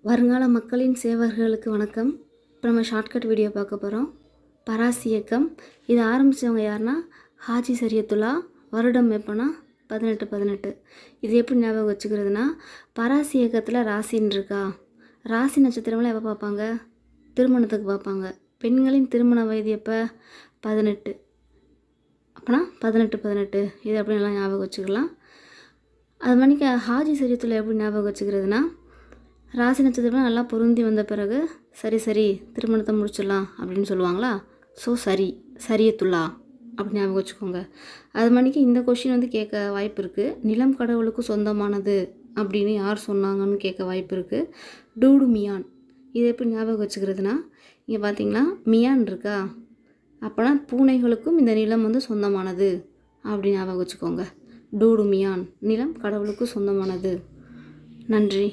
வருங்கால மக்களின் சேவர்களுக்கு வணக்கம். இப்போ நம்ம ஷார்ட்கட் வீடியோ பார்க்க போகிறோம். பராசி இயக்கம் இது ஆரம்பித்தவங்க யாருன்னா ஹாஜி சரியத்துல்லா. வருடம் எப்போனா 1818. இது எப்படி ஞாபகம் வச்சுக்கிறதுனா, பராசி இயக்கத்தில் ராசின்னு இருக்கா, ராசி நட்சத்திரம்லாம் எப்போ பார்ப்பாங்க? திருமணத்துக்கு பார்ப்பாங்க. பெண்களின் திருமண வயது எப்போ? 18. அப்போனா 18 இது அப்படின்னு எல்லாம் ஞாபகம் வச்சுக்கலாம். அது மணிக்கு ஹாஜி சரியத்துல்லா எப்படி ஞாபகம் வச்சுக்கிறதுனா, ராசி நட்சத்திரம் நல்லா பொருந்தி வந்த பிறகு சரி திருமணத்தை முடிச்சிடலாம் அப்படின்னு சொல்லுவாங்களா. ஸோ சரியத்துல்லா அப்படி ஞாபகம் வச்சுக்கோங்க. அது மணிக்கு இந்த கொஷின் கேட்க வாய்ப்பு இருக்குது. நிலம் கடவுளுக்கு சொந்தமானது அப்படின்னு யார் சொன்னாங்கன்னு கேட்க வாய்ப்பு இருக்குது. டூடு மியான் இதை எப்படி ஞாபகம் வச்சுக்கிறதுனா, இங்கே பார்த்தீங்கன்னா மியான் இருக்கா, அப்போனா பூனைகளுக்கும் இந்த நிலம் சொந்தமானது அப்படி ஞாபகம் வச்சுக்கோங்க. டூடு மியான் நிலம் கடவுளுக்கு சொந்தமானது. நன்றி.